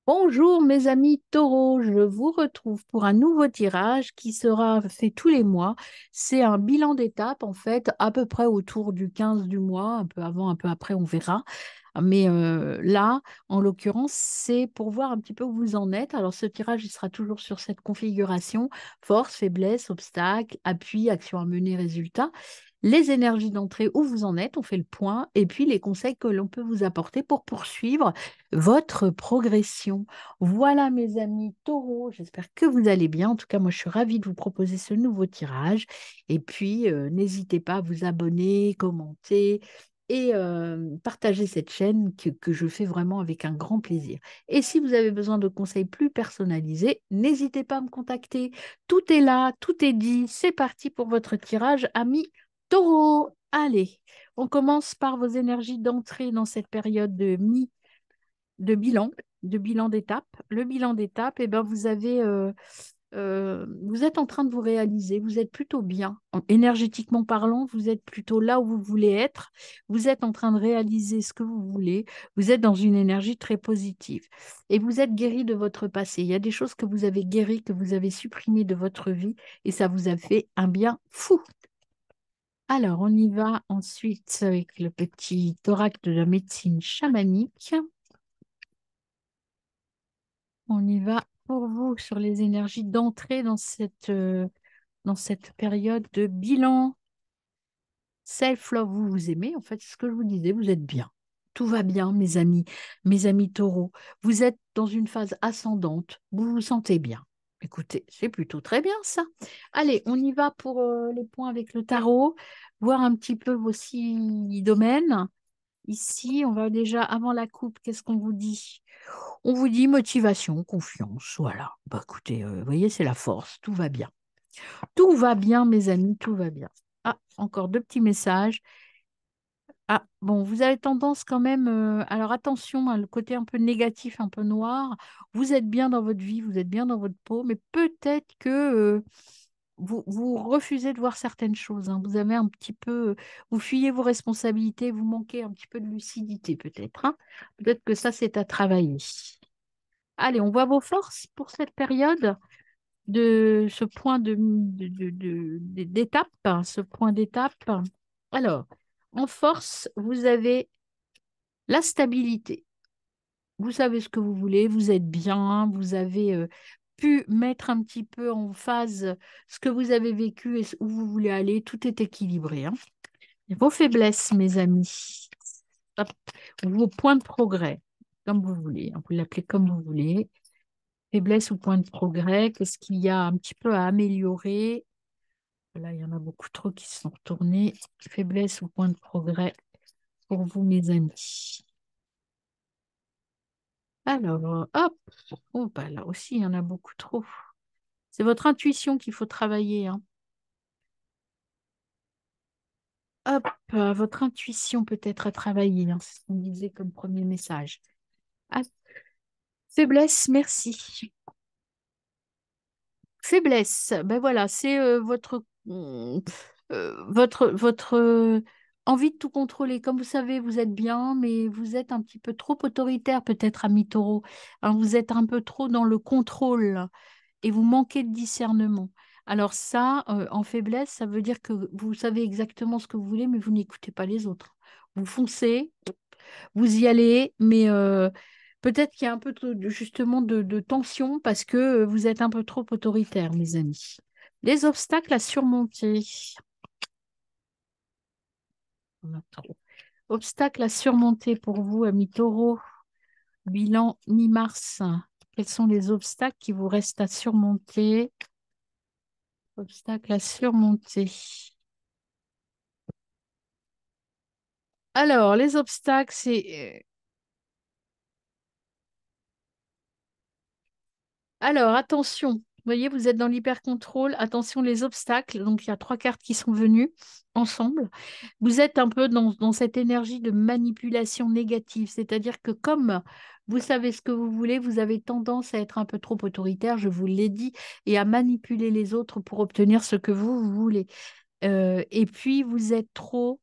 Bonjour mes amis taureaux, je vous retrouve pour un nouveau tirage qui sera fait tous les mois. C'est un bilan d'étape en fait, à peu près autour du 15 du mois, un peu avant, un peu après, on verra. Mais là, en l'occurrence, c'est pour voir un petit peu où vous en êtes. Alors ce tirage, il sera toujours sur cette configuration, force, faiblesse, obstacle, appui, action à mener, résultat. Les énergies d'entrée, où vous en êtes, on fait le point, et puis les conseils que l'on peut vous apporter pour poursuivre votre progression. Voilà, mes amis taureaux, j'espère que vous allez bien. En tout cas, moi, je suis ravie de vous proposer ce nouveau tirage. Et puis, n'hésitez pas à vous abonner, commenter et partager cette chaîne que je fais vraiment avec un grand plaisir. Et si vous avez besoin de conseils plus personnalisés, n'hésitez pas à me contacter. Tout est là, tout est dit. C'est parti pour votre tirage, amis taureaux. Allez, on commence par vos énergies d'entrée dans cette période de bilan, de bilan d'étape. Le bilan d'étape, eh ben, vous êtes en train de vous réaliser, vous êtes plutôt bien. Énergétiquement parlant, vous êtes plutôt là où vous voulez être. Vous êtes en train de réaliser ce que vous voulez. Vous êtes dans une énergie très positive. Et vous êtes guéri de votre passé. Il y a des choses que vous avez guéries, que vous avez supprimées de votre vie, et ça vous a fait un bien fou. Alors, on y va ensuite avec le petit thorax de la médecine chamanique. On y va pour vous sur les énergies d'entrée dans cette période de bilan. Self-love, vous vous aimez, en fait, c'est ce que je vous disais, vous êtes bien. Tout va bien, mes amis taureaux. Vous êtes dans une phase ascendante, vous vous sentez bien. Écoutez, c'est plutôt très bien ça. Allez, on y va pour les points avec le tarot, voir un petit peu vos six domaines. Ici, on va déjà, avant la coupe, qu'est-ce qu'on vous dit? On vous dit motivation, confiance, voilà. Bah écoutez, vous voyez, c'est la force, tout va bien. Tout va bien, mes amis, tout va bien. Ah, encore deux petits messages. Ah, bon, vous avez tendance quand même, alors attention, hein, le côté un peu négatif, un peu noir, vous êtes bien dans votre vie, vous êtes bien dans votre peau, mais peut-être que vous refusez de voir certaines choses, hein. Vous avez un petit peu, vous fuyez vos responsabilités, vous manquez un petit peu de lucidité peut-être, hein. Peut-être que ça, c'est à travailler. Allez, on voit vos forces pour cette période de ce point d'étape, hein, ce point d'étape. Alors, en force, vous avez la stabilité. Vous savez ce que vous voulez, vous êtes bien, vous avez pu mettre un petit peu en phase ce que vous avez vécu et où vous voulez aller. Tout est équilibré, hein. Et vos faiblesses, mes amis, hop, vos points de progrès, comme vous voulez, hein, vous l'appelez comme vous voulez. Faiblesse ou point de progrès, qu'est-ce qu'il y a un petit peu à améliorer? Là, il y en a beaucoup trop qui se sont retournés. Faiblesse ou point de progrès pour vous, mes amis. Alors, hop, oh, bah, là aussi, il y en a beaucoup trop. C'est votre intuition qu'il faut travailler, hein. Hop, votre intuition peut-être à travailler, hein, c'est ce qu'on disait comme premier message. Ah, faiblesse, merci. Faiblesse, ben voilà, c'est votre envie de tout contrôler. Comme vous savez, vous êtes bien, mais vous êtes un petit peu trop autoritaire, peut-être, ami taureau, hein. Vous êtes un peu trop dans le contrôle et vous manquez de discernement. Alors ça, en faiblesse, ça veut dire que vous savez exactement ce que vous voulez, mais vous n'écoutez pas les autres. Vous foncez, vous y allez, mais peut-être qu'il y a un peu justement de tension parce que vous êtes un peu trop autoritaire, mes amis. Les obstacles à surmonter. On a trop. Obstacles à surmonter pour vous, amis taureaux. Bilan mi-mars. Quels sont les obstacles qui vous restent à surmonter? Obstacles à surmonter. Alors, les obstacles, c'est alors, attention, vous voyez, vous êtes dans l'hyper-contrôle. Attention, les obstacles. Donc, il y a trois cartes qui sont venues ensemble. Vous êtes un peu dans cette énergie de manipulation négative. C'est-à-dire que comme vous savez ce que vous voulez, vous avez tendance à être un peu trop autoritaire, je vous l'ai dit, et à manipuler les autres pour obtenir ce que vous voulez. Et puis, vous êtes trop,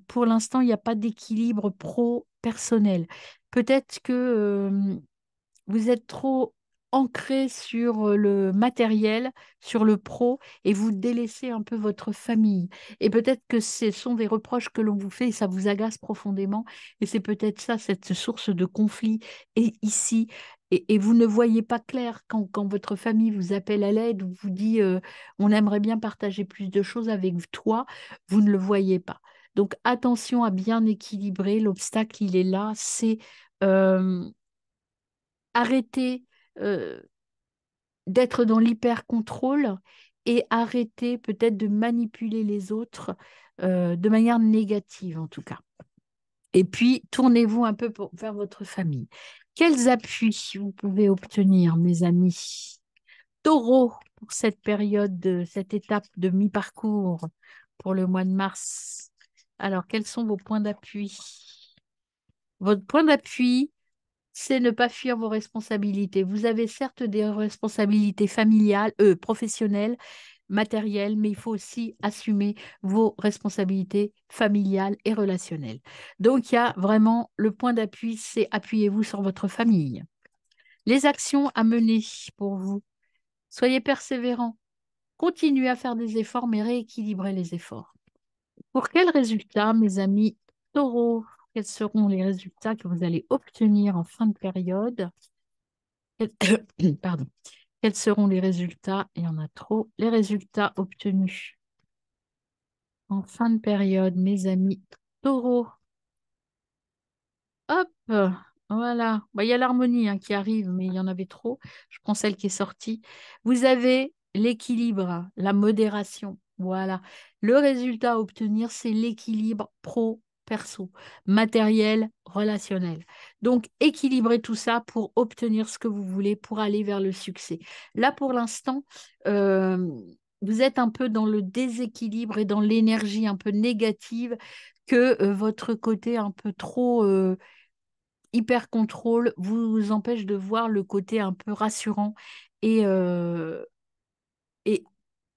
pour l'instant, il n'y a pas d'équilibre pro-personnel. Peut-être que vous êtes trop ancré sur le matériel, sur le pro, et vous délaissez un peu votre famille. Et peut-être que ce sont des reproches que l'on vous fait et ça vous agace profondément. Et c'est peut-être ça, cette source de conflit et ici. Et vous ne voyez pas clair quand votre famille vous appelle à l'aide ou vous dit on aimerait bien partager plus de choses avec toi, vous ne le voyez pas. Donc attention à bien équilibrer. L'obstacle, il est là, c'est euh, arrêter euh, d'être dans l'hyper-contrôle et arrêter peut-être de manipuler les autres de manière négative en tout cas. Et puis, tournez-vous un peu vers votre famille. Quels appuis vous pouvez obtenir, mes amis? Taureau, pour cette période, cette étape de mi-parcours pour le mois de mars. Alors, quels sont vos points d'appui? Votre point d'appui, c'est ne pas fuir vos responsabilités. Vous avez certes des responsabilités familiales, professionnelles, matérielles, mais il faut aussi assumer vos responsabilités familiales et relationnelles. Donc, il y a vraiment le point d'appui, c'est appuyez-vous sur votre famille. Les actions à mener pour vous. Soyez persévérants. Continuez à faire des efforts, mais rééquilibrez les efforts. Pour quels résultats, mes amis taureaux, quels seront les résultats que vous allez obtenir en fin de période? Pardon. Quels seront les résultats? Il y en a trop. Les résultats obtenus en fin de période, mes amis taureaux. Hop, voilà. Bah, il y a l'harmonie hein, qui arrive, mais il y en avait trop. Je prends celle qui est sortie. Vous avez l'équilibre, la modération. Voilà. Le résultat à obtenir, c'est l'équilibre pro-perso, matériel, relationnel. Donc, équilibrez tout ça pour obtenir ce que vous voulez, pour aller vers le succès. Là, pour l'instant, euh, vous êtes un peu dans le déséquilibre et dans l'énergie un peu négative que votre côté un peu trop hyper contrôle vous empêche de voir le côté un peu rassurant et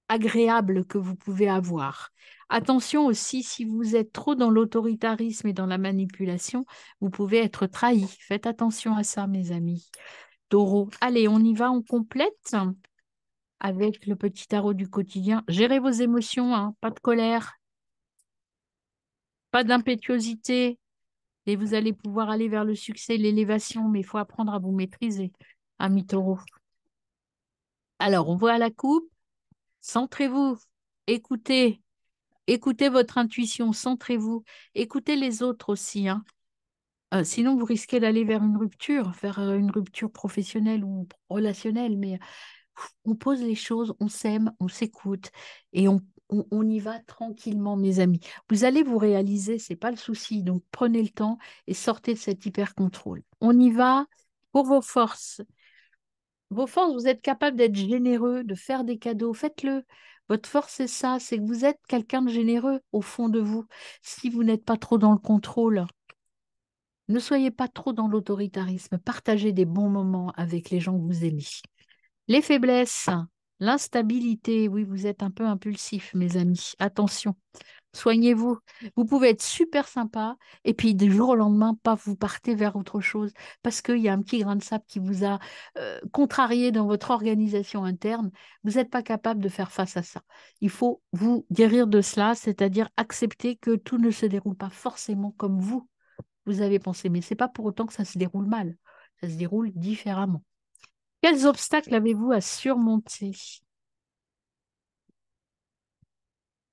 agréable que vous pouvez avoir. Attention aussi, si vous êtes trop dans l'autoritarisme et dans la manipulation, vous pouvez être trahi. Faites attention à ça, mes amis. Taureau. Allez, on y va, on complète avec le petit tarot du quotidien. Gérez vos émotions, hein, pas de colère, pas d'impétuosité, et vous allez pouvoir aller vers le succès, l'élévation, mais il faut apprendre à vous maîtriser, ami taureau. Alors, on voit la coupe, centrez-vous, écoutez, écoutez votre intuition, centrez-vous, écoutez les autres aussi, hein. Sinon, vous risquez d'aller vers une rupture professionnelle ou relationnelle, mais on pose les choses, on s'aime, on s'écoute et on y va tranquillement, mes amis. Vous allez vous réaliser, c'est pas le souci. Donc prenez le temps et sortez de cet hyper-contrôle. On y va pour vos forces. Vos forces, vous êtes capable d'être généreux, de faire des cadeaux, faites-le. Votre force, c'est ça, c'est que vous êtes quelqu'un de généreux au fond de vous. Si vous n'êtes pas trop dans le contrôle, ne soyez pas trop dans l'autoritarisme. Partagez des bons moments avec les gens que vous aimez. Les faiblesses, l'instabilité, oui, vous êtes un peu impulsif, mes amis. Attention, soignez-vous. Vous pouvez être super sympa et puis du jour au lendemain, pas vous partez vers autre chose parce qu'il y a un petit grain de sable qui vous a contrarié dans votre organisation interne. Vous n'êtes pas capable de faire face à ça. Il faut vous guérir de cela, c'est-à-dire accepter que tout ne se déroule pas forcément comme vous avez pensé. Mais ce n'est pas pour autant que ça se déroule mal. Ça se déroule différemment. Quels obstacles avez-vous à surmonter?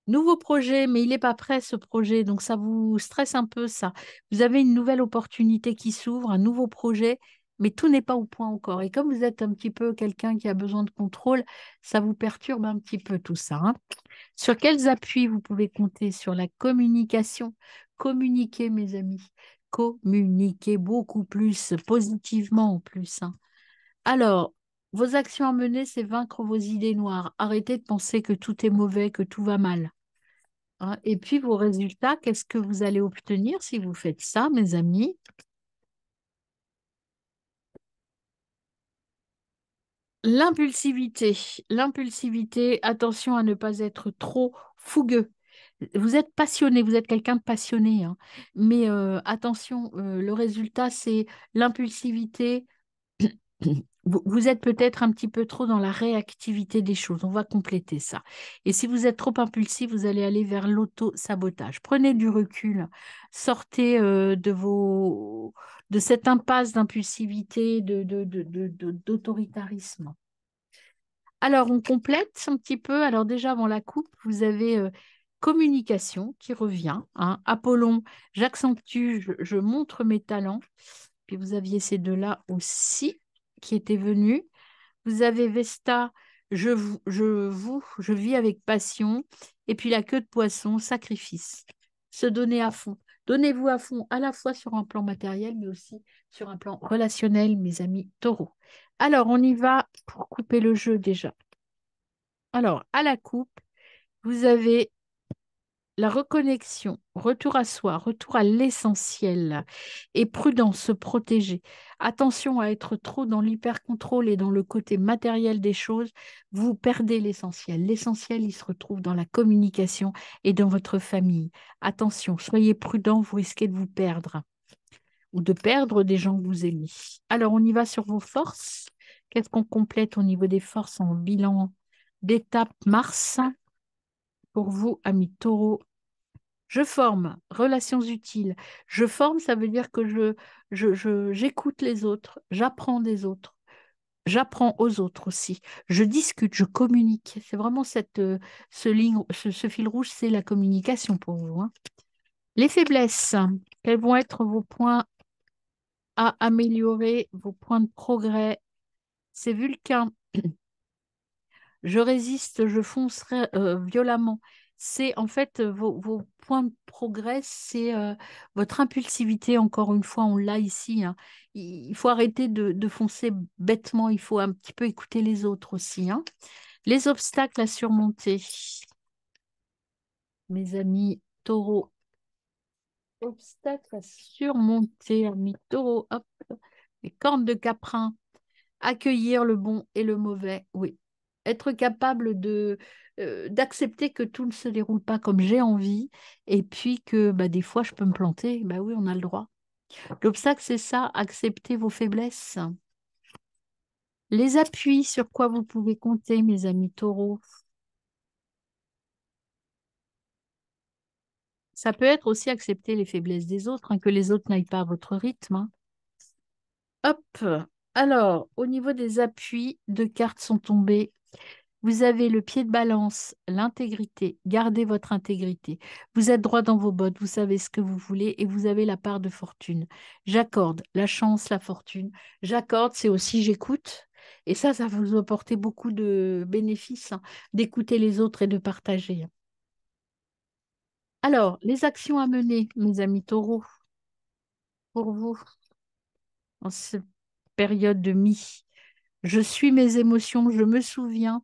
Nouveau projet, mais il n'est pas prêt ce projet, donc ça vous stresse un peu ça. Vous avez une nouvelle opportunité qui s'ouvre, un nouveau projet, mais tout n'est pas au point encore. Et comme vous êtes un petit peu quelqu'un qui a besoin de contrôle, ça vous perturbe un petit peu tout ça, hein. Sur quels appuis vous pouvez compter? Sur la communication. Communiquez, mes amis. Communiquez beaucoup plus, positivement en plus, hein. Alors, vos actions à mener, c'est vaincre vos idées noires. Arrêtez de penser que tout est mauvais, que tout va mal, hein. Et puis, vos résultats, qu'est-ce que vous allez obtenir si vous faites ça, mes amis? L'impulsivité. L'impulsivité, attention à ne pas être trop fougueux. Vous êtes passionné, vous êtes quelqu'un de passionné, hein. Mais attention, le résultat, c'est l'impulsivité, Vous êtes peut-être un petit peu trop dans la réactivité des choses. On va compléter ça. Et si vous êtes trop impulsif, vous allez aller vers l'auto-sabotage. Prenez du recul, sortez de cette impasse d'impulsivité, d'autoritarisme. Alors, on complète un petit peu. Alors, déjà, avant la coupe, vous avez communication qui revient, hein. Apollon, j'accentue, je montre mes talents. Puis vous aviez ces deux-là aussi qui étaient venus. Vous avez Vesta, je vis avec passion. Et puis la queue de poisson, sacrifice. Se donner à fond. Donnez-vous à fond à la fois sur un plan matériel, mais aussi sur un plan relationnel, mes amis taureaux. Alors, on y va pour couper le jeu déjà. Alors, à la coupe, vous avez la reconnexion, retour à soi, retour à l'essentiel et prudence, se protéger. Attention à être trop dans l'hyper-contrôle et dans le côté matériel des choses, vous perdez l'essentiel. L'essentiel, il se retrouve dans la communication et dans votre famille. Attention, soyez prudent, vous risquez de vous perdre ou de perdre des gens que vous aimez. Alors, on y va sur vos forces. Qu'est-ce qu'on complète au niveau des forces en bilan d'étape Mars pour vous, amis taureaux? Je forme, relations utiles. Je forme, ça veut dire que j'écoute les autres, j'apprends des autres, j'apprends aux autres aussi. Je discute, je communique. C'est vraiment ce fil rouge, c'est la communication pour vous, hein. Les faiblesses, quels vont être vos points à améliorer, vos points de progrès? C'est Vulcain. Je résiste, je foncerai violemment. C'est en fait vos points de progrès, c'est votre impulsivité, encore une fois, on l'a ici, hein. Il faut arrêter de foncer bêtement, il faut un petit peu écouter les autres aussi, hein. Les obstacles à surmonter, mes amis taureaux. Obstacles à surmonter, amis taureaux. Hop, les cornes de caprin. Accueillir le bon et le mauvais, oui. Être capable d'accepter que tout ne se déroule pas comme j'ai envie et puis que bah, des fois je peux me planter. Bah oui, on a le droit. L'obstacle, c'est ça, accepter vos faiblesses. Les appuis sur quoi vous pouvez compter, mes amis taureaux. Ça peut être aussi accepter les faiblesses des autres, hein, que les autres n'aillent pas à votre rythme, hein. Hop. Alors, au niveau des appuis, deux cartes sont tombées. Vous avez le pied de balance, l'intégrité. Gardez votre intégrité. Vous êtes droit dans vos bottes, vous savez ce que vous voulez et vous avez la part de fortune. J'accorde la chance, la fortune. J'accorde, c'est aussi j'écoute. Et ça va vous apporter beaucoup de bénéfices, hein, d'écouter les autres et de partager. Alors, les actions à mener, mes amis taureaux, pour vous, en cette période de mi. Je suis mes émotions, je me souviens.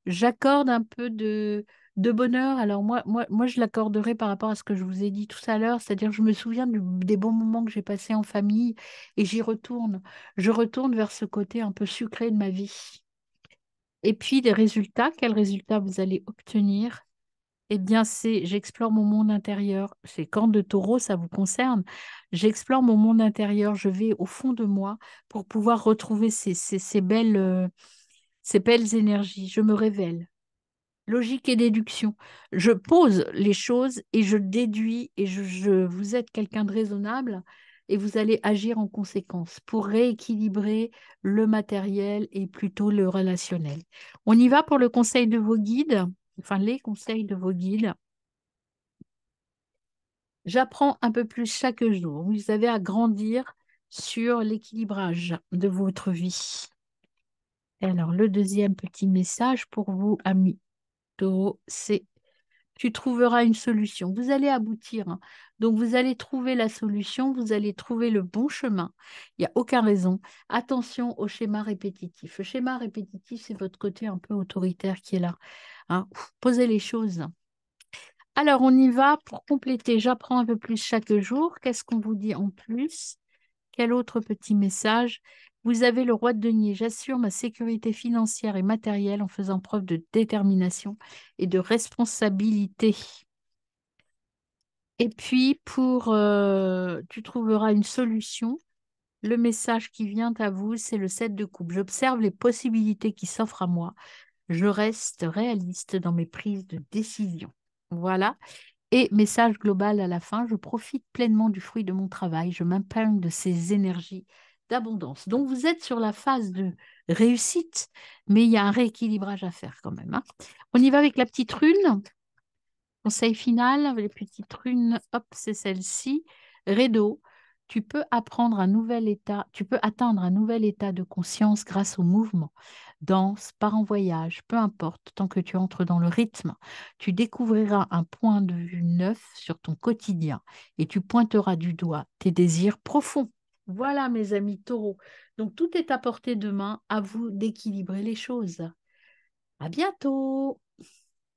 J'accorde un peu de bonheur. Alors moi, je l'accorderai par rapport à ce que je vous ai dit tout à l'heure, c'est-à-dire je me souviens des bons moments que j'ai passés en famille et j'y retourne. Je retourne vers ce côté un peu sucré de ma vie. Et puis des résultats, quels résultats vous allez obtenir? Eh bien, j'explore mon monde intérieur. C'est quand de taureau, ça vous concerne. J'explore mon monde intérieur. Je vais au fond de moi pour pouvoir retrouver ces belles énergies. Je me révèle. Logique et déduction. Je pose les choses et je déduis et vous êtes quelqu'un de raisonnable et vous allez agir en conséquence pour rééquilibrer le matériel et plutôt le relationnel. On y va pour le conseil de vos guides, enfin les conseils de vos guides. J'apprends un peu plus chaque jour. Vous avez à grandir sur l'équilibrage de votre vie. Et alors, le deuxième petit message pour vous, amis taureaux, c'est tu trouveras une solution. Vous allez aboutir, hein. Donc, vous allez trouver la solution, vous allez trouver le bon chemin. Il n'y a aucune raison. Attention au schéma répétitif. Le schéma répétitif, c'est votre côté un peu autoritaire qui est là, hein. Posez les choses. Alors, on y va pour compléter. J'apprends un peu plus chaque jour. Qu'est-ce qu'on vous dit en plus? Quel autre petit message? Vous avez le roi de denier. J'assure ma sécurité financière et matérielle en faisant preuve de détermination et de responsabilité. Et puis, tu trouveras une solution Le message qui vient à vous, c'est le 7 de coupe. J'observe les possibilités qui s'offrent à moi. Je reste réaliste dans mes prises de décision. Voilà. Et message global à la fin, je profite pleinement du fruit de mon travail. Je m'imprègne de ces énergies d'abondance. Donc, vous êtes sur la phase de réussite, mais il y a un rééquilibrage à faire quand même, hein. On y va avec la petite rune. Conseil final, les petites runes, hop, c'est celle-ci. Rideau, tu peux apprendre un nouvel état, tu peux atteindre un nouvel état de conscience grâce au mouvement. Danse, pars en voyage, peu importe, tant que tu entres dans le rythme, tu découvriras un point de vue neuf sur ton quotidien et tu pointeras du doigt tes désirs profonds. Voilà, mes amis taureaux. Donc, tout est à portée de main, à vous d'équilibrer les choses. À bientôt!